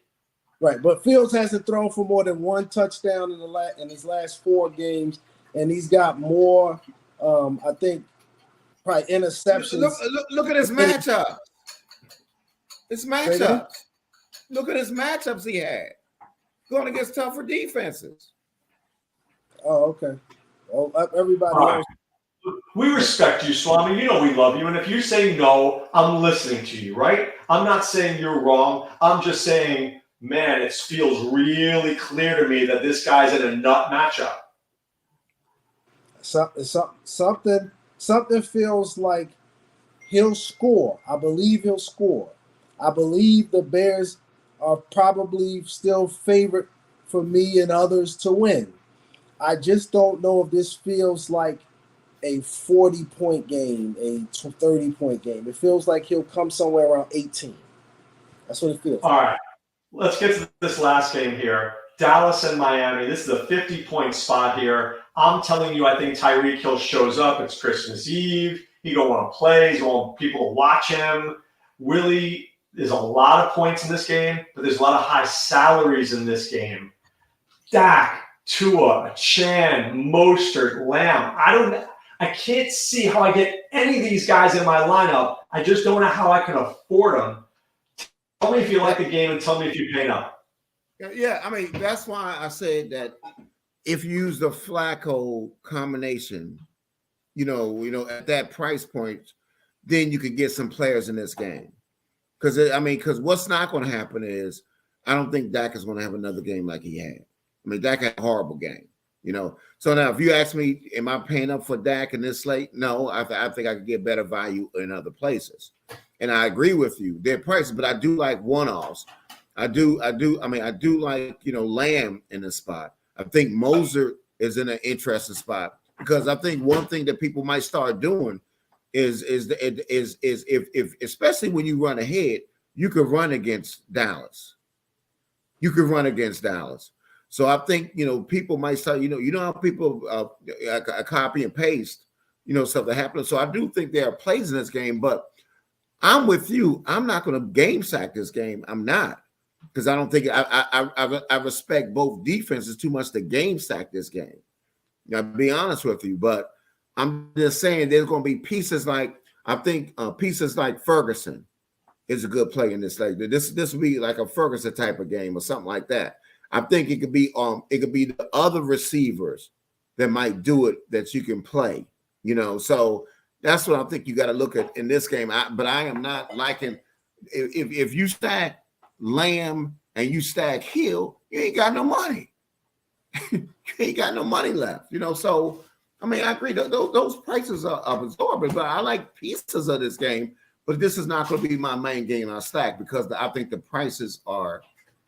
Right, but Fields hasn't thrown for more than 1 touchdown in his last 4 games, and he's got more, I think, probably interceptions. Look at his matchup. Look at his matchups he had going against tougher defenses. Oh, okay. Well, everybody All right. else. We respect you, Swami. You know we love you. And if you say no, I'm listening to you, right? I'm not saying you're wrong. I'm just saying, man, it feels really clear to me that this guy's in a nut matchup. Something feels like he'll score. I believe he'll score. I believe the Bears are probably still favorite for me and others to win. I just don't know if this feels like a 40-point game, a 30-point game. It feels like he'll come somewhere around 18. That's what it feels All like. right. Let's get to this last game here. Dallas and Miami. This is a 50-point spot here. I'm telling you, I think Tyreek Hill shows up. It's Christmas Eve. He don't want to play. He don't want people to watch him. Willie, there's a lot of points in this game, but there's a lot of high salaries in this game. Dak, Tua, Chan, Mostert, Lamb. I can't see how I get any of these guys in my lineup. I just don't know how I can afford them. Tell me if you like the game and tell me if you pay up. Yeah, I mean, that's why I said that if you use the Flacco combination, at that price point, then you could get some players in this game. Because what's not going to happen is I don't think Dak is going to have another game like he had. I mean, Dak had a horrible game, So now if you ask me, am I paying up for Dak in this slate? No, I think I could get better value in other places. And I agree with you. They're prices, but I do like one-offs. I do like, Lamb in this spot. I think Moser is in an interesting spot because I think one thing that people might start doing is if especially when you run ahead, you could run against Dallas. So I think, people might start, how people copy and paste, stuff that happens. So I do think there are plays in this game, but I'm with you. I'm not going to game sack this game. I'm not, because I don't think I respect both defenses too much to game sack this game. I'll be honest with you, but I'm just saying there's going to be pieces like pieces like Ferguson is a good play in this. Like this would be like a Ferguson type of game or something like that. I think it could be the other receivers that might do it that you can play. So that's what I think you got to look at in this game. But I am not liking if you stack Lamb and you stack Hill, you ain't got no money. You ain't got no money left. So I mean, I agree. Those prices are absorbent, but I like pieces of this game. But this is not going to be my main game I stack because I think the prices are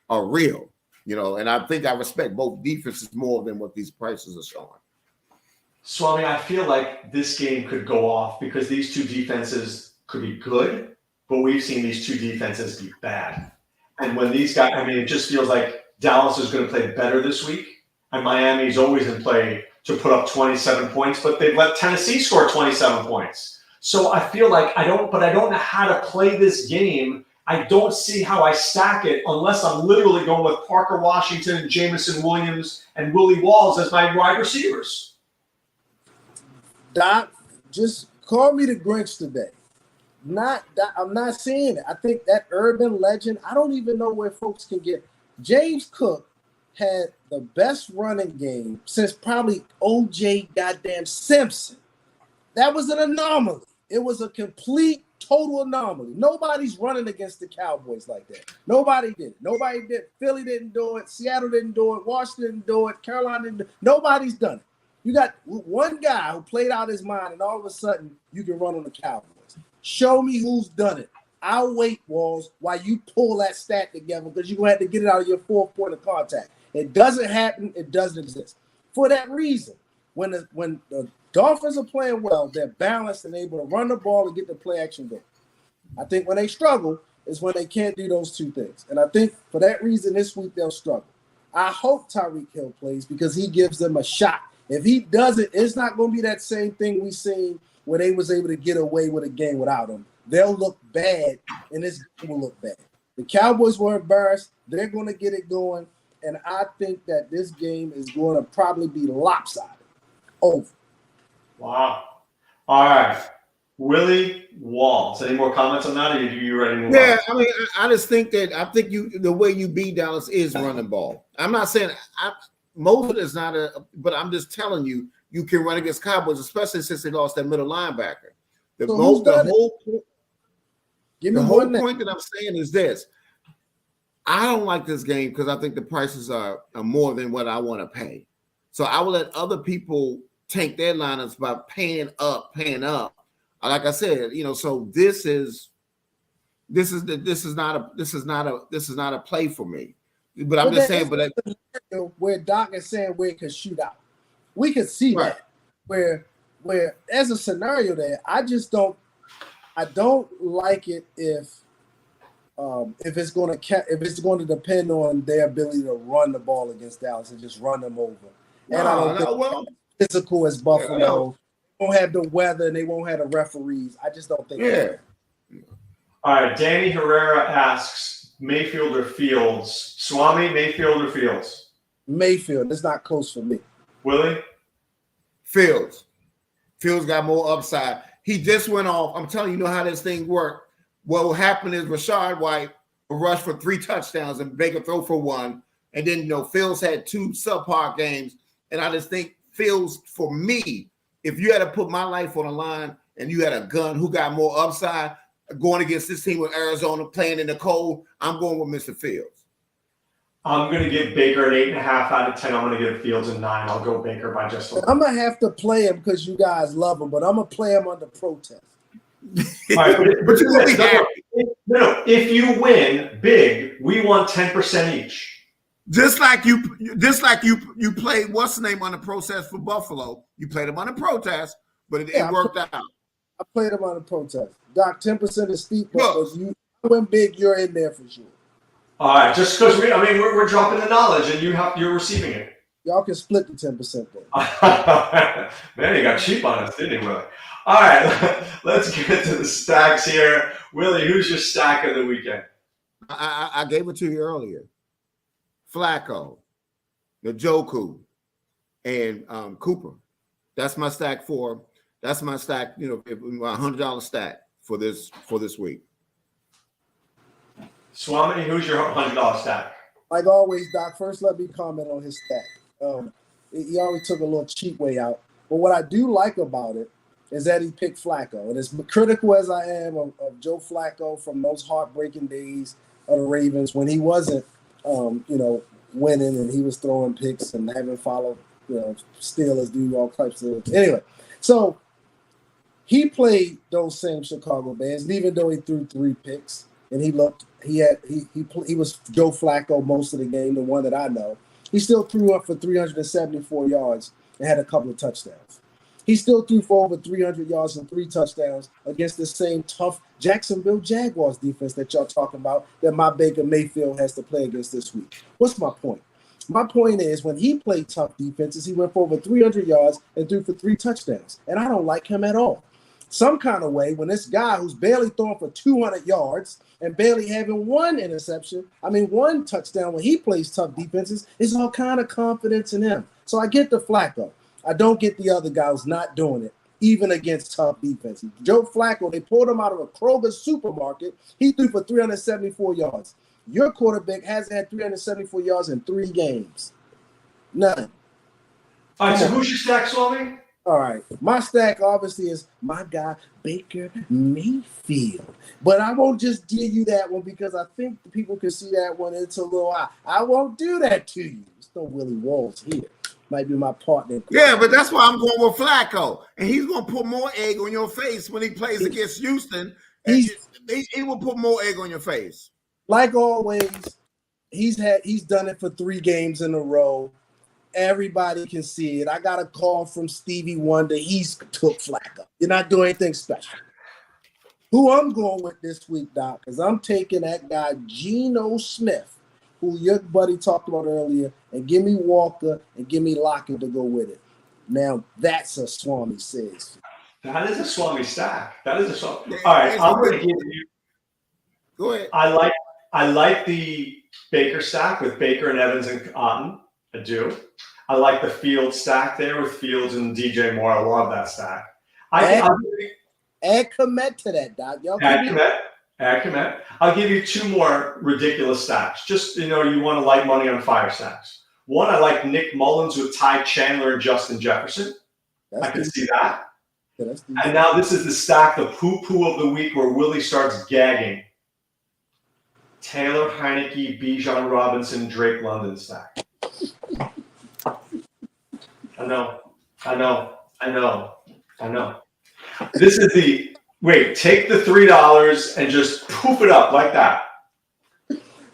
real. And I think I respect both defenses more than what these prices are showing. Swami, I feel like this game could go off because these two defenses could be good, but we've seen these two defenses be bad. And when these guys, it just feels like Dallas is going to play better this week, and Miami's always in play to put up 27 points, but they've let Tennessee score 27 points. So I feel like I don't know how to play this game. I don't see how I stack it unless I'm literally going with Parker Washington, Jameson Williams, and Willie Walls as my wide receivers. Doc, just call me the Grinch today. I'm not seeing it. I think that urban legend, I don't even know where folks can get. James Cook had the best running game since probably O.J. goddamn Simpson. That was an anomaly. It was a complete, total anomaly. Nobody's running against the Cowboys like that. Nobody did. Nobody did. Philly didn't do it. Seattle didn't do it. Washington didn't do it. Carolina didn't do it. Nobody's done it. You got one guy who played out his mind, and all of a sudden, you can run on the Cowboys. Show me who's done it. I'll wait, Walls, while you pull that stat together because you're going to have to get it out of your fourth point of contact. It doesn't happen. It doesn't exist. For that reason, when the Dolphins are playing well, they're balanced and able to run the ball and get the play action going. I think when they struggle is when they can't do those two things. And I think for that reason, this week they'll struggle. I hope Tyreek Hill plays because he gives them a shot. If he doesn't, it's not going to be that same thing we seen where they was able to get away with a game without him. They'll look bad, and this game will look bad. The Cowboys were embarrassed. They're going to get it going, and I think that this game is going to probably be lopsided. Over. Wow. All right. Willie Walls. Any more comments on that, or are you ready to move on? Yeah, I just think that the way you beat Dallas is running ball. I'm not saying most of it is not but I'm just telling you, you can run against Cowboys, especially since they lost that middle linebacker. The whole point that I'm saying is this. I don't like this game because I think the prices are more than what I want to pay. So I will let other people tank their lineups by paying up. Like I said, so this is not a play for me. But I'm just saying, where Doc is saying where it could shoot out, we could see that where as a scenario there. I don't like it if it's going to depend on their ability to run the ball against Dallas and just run them over. And I don't think physical as Buffalo. They won't have the weather and they won't have the referees. I just don't think. Yeah. All right. Danny Herrera asks Mayfield or Fields. Swame, Mayfield or Fields? Mayfield. It's not close for me. Willie? Fields. Fields got more upside. He just went off. I'm telling you, how this thing worked. What will happen is Rachaad White will rush for 3 touchdowns and Baker throw for 1. And then, Fields had 2 subpar games. And I just think Fields, for me, if you had to put my life on the line and you had a gun, who got more upside going against this team with Arizona playing in the cold, I'm going with Mr. Fields. I'm going to give Baker an 8.5 out of 10. I'm going to give Fields a 9. I'll go Baker by just a little. I'm going to have to play him because you guys love him, but I'm going to play him under protest. All right, but you will be happy. No, if you win big, we want 10% each. Just like you played what's the name on the protest for Buffalo. You played him on the protest, but it worked out. I played him on the protest. Doc, 10% is steep, but if you win big, you're in there for sure. All right, just because we're dropping the knowledge and you're receiving it. Y'all can split the 10% then. Man, he got cheap on us, didn't he, Willie? All right, let's get to the stacks here. Willie, who's your stack of the weekend? I gave it to you earlier. Flacco, Njoku, and Cooper. That's my stack. That's my stack. $100 stack for this week. Swami, who's your $100 stack? Like always, Doc. First, let me comment on his stack. He always took a little cheap way out, but what I do like about it is that he picked Flacco. And as critical as I am of Joe Flacco from those heartbreaking days of the Ravens when he wasn't, winning and he was throwing picks and having followed, Steelers do all types of – anyway, so he played those same Chicago Bears, and even though he threw 3 picks and he was Joe Flacco most of the game, the one that I know, he still threw up for 374 yards and had a couple of touchdowns. He still threw for over 300 yards and 3 touchdowns against the same tough Jacksonville Jaguars defense that y'all talking about that my Baker Mayfield has to play against this week. What's my point? My point is when he played tough defenses, he went for over 300 yards and threw for 3 touchdowns. And I don't like him at all. Some kind of way, when this guy who's barely throwing for 200 yards and barely having 1 touchdown when he plays tough defenses, is all kind of confidence in him. So I get the Flacco. I don't get the other guy who's not doing it, even against tough defenses. Joe Flacco, they pulled him out of a Kroger supermarket. He threw for 374 yards. Your quarterback hasn't had 374 yards in 3 games. None. All right, so who's your stack, Swami? All right. My stack obviously is my guy, Baker Mayfield. But I won't just give you that one because I think the people can see that one. It's a little high. I won't do that to you. There's no Willie Walls here. Might be my partner. Yeah, but that's why I'm going with Flacco. And he's going to put more egg on your face when he plays against Houston. He will put more egg on your face. Like always, he's done it for 3 games in a row. Everybody can see it. I got a call from Stevie Wonder. He's took Flacco. You're not doing anything special. Who I'm going with this week, Doc, is I'm taking that guy, Geno Smith, who your buddy talked about earlier, and give me Walker and give me Lockett to go with it. Now, that's a Swami says. That is a Swami stack. That is a Swami. All right, I'm going to give you. Go ahead. I like the Baker stack with Baker and Evans and Cotton. I do. I like the Fields stack there with Fields and DJ Moore. I love that stack. Add Komet to that, Doc. Add Komet. I'll give you 2 more ridiculous stacks. Just, you want to light money on fire stacks. One, I like Nick Mullins with Ty Chandler and Justin Jefferson. I can see that. Yeah, and now this is the stack, the poo-poo of the week where Willie starts gagging. Taylor Heineke, Bijan Robinson, Drake London stack. I know. This is take the $3 and just poof it up like that.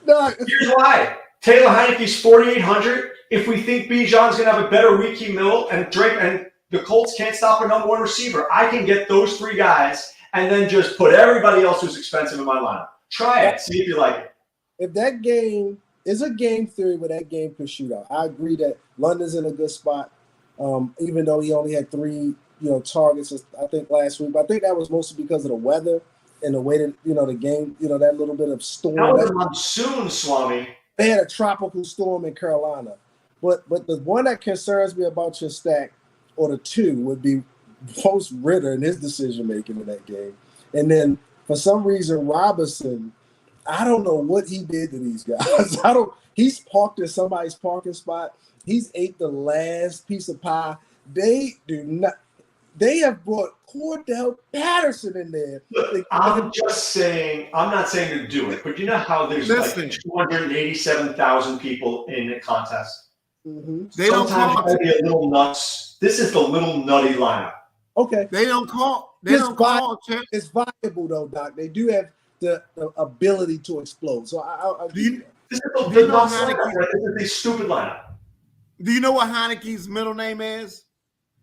No, here's why. Taylor Heineke's 4,800. If we think Bijan's going to have a better week, he will, and Drake and the Colts can't stop a number one receiver, I can get those three guys and then just put everybody else who's expensive in my lineup. Try it. See if you like it. If that game is a game theory where that game could shoot out, I agree that London's in a good spot, even though he only had 3 targets, I think, last week. But I think that was mostly because of the weather and the way that, the game, that little bit of storm. That was a monsoon, Swami. They had a tropical storm in Carolina. But the one that concerns me about your stack, or the two, would be Post Ritter and his decision-making in that game. And then, for some reason, Robinson, I don't know what he did to these guys. He's parked in somebody's parking spot. He's ate the last piece of pie. They have brought Cordell Patterson in there. Look, I'm not saying to do it, but you know how there's like 287,000 people in a contest? Mm-hmm. They don't call it. Be a little nuts. This is the little nutty lineup. Okay. They don't call. It's viable though, Doc. They do have the ability to explode. So this is a big nuts lineup. This is a stupid lineup. Do you know what Heineke's middle name is?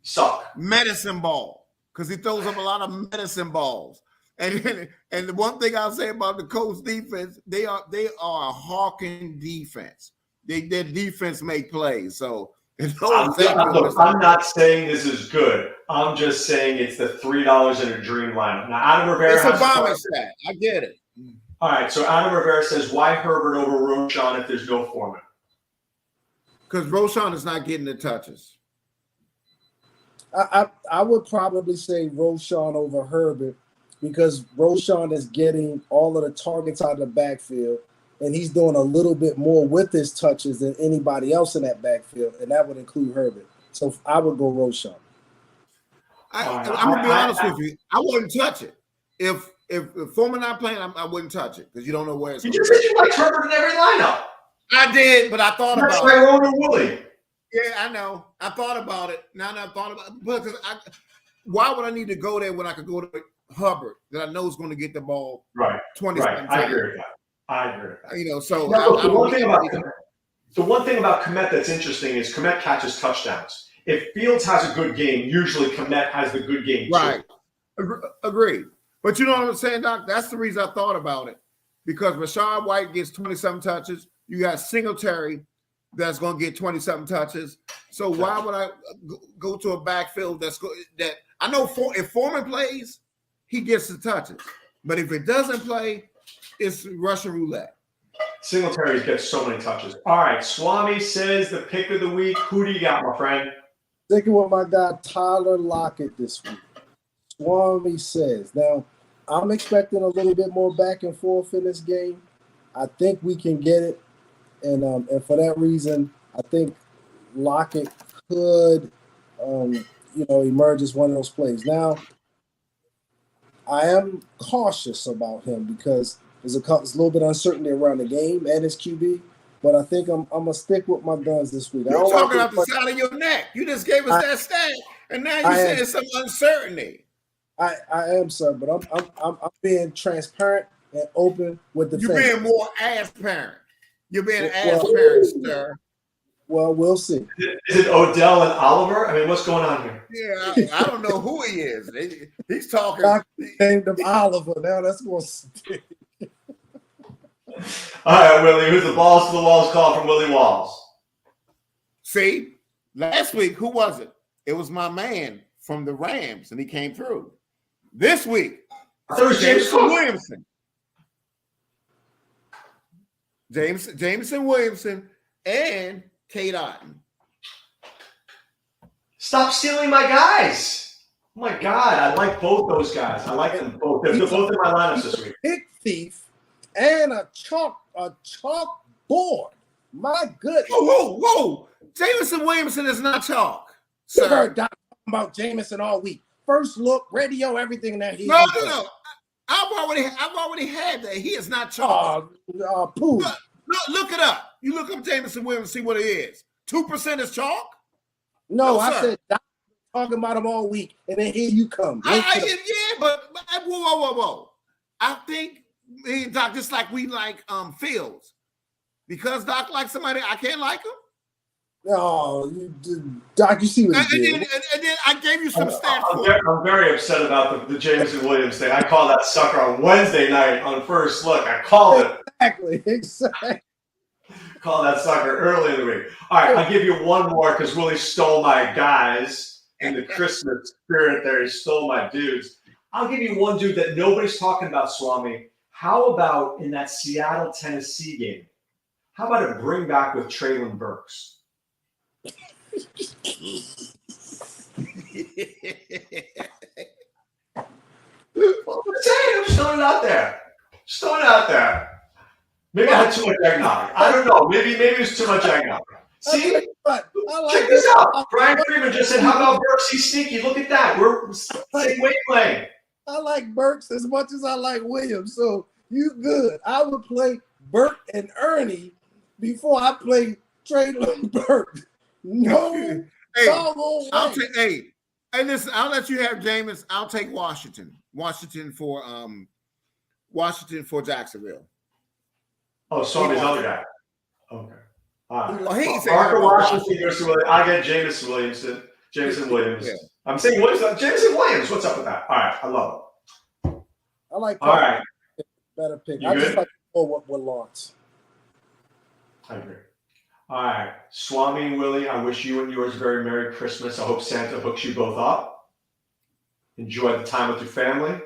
Suck. Medicine ball, because he throws up a lot of medicine balls. And the one thing I'll say about the Colts defense, they are a hawking defense. Their defense make plays. So I'm not saying this is good. I'm just saying it's the $3 in a dream lineup. Now, Adam Rivera. It's a vomit stat. I get it. All right. So Adam Rivera says, why Herbert over Roschon if there's no Foreman? Because Roschon is not getting the touches. I would probably say Roschon over Herbert, because Roschon is getting all of the targets out of the backfield, and he's doing a little bit more with his touches than anybody else in that backfield, and that would include Herbert. So I would go Roschon. I'm gonna be honest with you. I wouldn't touch it. If Foreman not playing, I wouldn't touch it, because you don't know where it's. You just said you like Herbert in every lineup. I did, but I thought about it. That's Tyrone and Willie. Yeah, I know. I thought about it. Now I thought about it. Because why would I need to go there when I could go to Hubbard that I know is going to get the ball 20 Right. I agree with that. So the one thing about Kmet that's interesting is Kmet catches touchdowns. If Fields has a good game, usually Kmet has the good game too. Right. Agreed. But you know what I'm saying, Doc? That's the reason I thought about it. Because Rachaad White gets 20-something touches. You got Singletary that's going to get 20-something touches. So why would I go to a backfield that I know if Foreman plays, he gets the touches. But if it doesn't play, it's Russian roulette. Singletary gets so many touches. All right, Swami says the pick of the week. Who do you got, my friend? Sticking with my guy Tyler Lockett this week. Swami says, now I'm expecting a little bit more back and forth in this game. I think we can get it. And for that reason, I think Lockett could, emerge as one of those plays. Now, I am cautious about him because there's a little bit of uncertainty around the game and his QB. But I think I'm gonna stick with my guns this week. You're talking out the side of your neck. You just gave us that stat, and now you're saying some uncertainty. I am, sir, but I'm being transparent and open with the. You're being more ass parent. You're being ass parent, sir. Well, we'll see. Is it Odell and Oliver? I mean, what's going on here? Yeah, I don't know who he is. He's talking. I named him Oliver. Now that's going to stick. All right, Willie. Who's the balls to the walls call from Willie Walls? See, last week, who was it? It was my man from the Rams, and he came through. This week, it was Jameson Williamson. Jameson Williamson and Kate Otten. Stop stealing my guys. Oh, my God. I like both those guys. I like them both. They're both in my lineups this week. Pick thief and a chalk board. My goodness. Whoa. Jameson Williamson is not chalk. You Sir. heard Doc talking about Jameson all week. First look, radio, everything that he. No. I've already had that. He is not chalk. Pooh. Look it up. You look up Jameson Williams, see what it is. 2% is chalk? No, I sir. said Doc talking about him all week, and then here you come. But whoa. I think me and Doc just like we like Fields. Because Doc likes somebody, I can't like him. No, Doc, you see what he did. And then I gave you some stats. I'm very upset about the Jameson Williams thing. I called that sucker on Wednesday night on First Look. I called it. Exactly. Called that sucker early in the week. All right, I'll give you one more because Willie stole my guys in the Christmas spirit there. He stole my dudes. I'll give you one dude that nobody's talking about, Swami. How about in that Seattle-Tennessee game? How about a bring back with Traylon Burks? I'm just throwing it out there. Maybe I had too much eggnog. I don't know. Maybe there's too much eggnog. See? Check this out. Brian Freeman just said, how about Burks? He's sneaky. Look at that. We're same wavelength. I like Burks as much as I like Williams, so you good. I would play Burke and Ernie before I play Traylon Burks. No. Listen, I'll let you have Jameis. I'll take Washington. Washington for Jacksonville. Oh, Swami's other guy. Okay. All right. Parker Washington versus Williams. I get Jameson Williams. Yeah. I'm saying Williams. Jameson Williams. What's up with that? All right. I love it. I like All right. Better pick. You I good? just like to go with Lawrence. I agree. All right. Swami and Willie, I wish you and yours very Merry Christmas. I hope Santa hooks you both up. Enjoy the time with your family.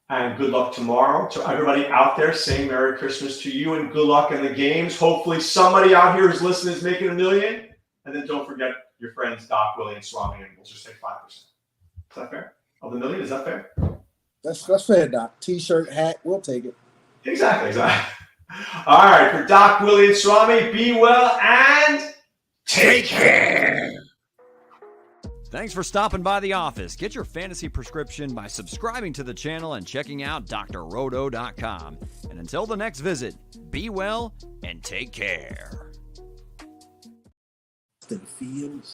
And good luck tomorrow. To everybody out there, saying Merry Christmas to you and good luck in the games. Hopefully somebody out here who's listening is making $1 million. And then don't forget your friends Doc, Willie, and Swami, and we'll just take 5%. Is that fair? Of the $1 million, is that fair? That's fair, Doc. T-shirt, hat, we'll take it. Exactly. All right, for Doc, Willie, and Swami, be well and take care. Thanks for stopping by the office. Get your fantasy prescription by subscribing to the channel and checking out drroto.com. And until the next visit, be well and take care. Fields.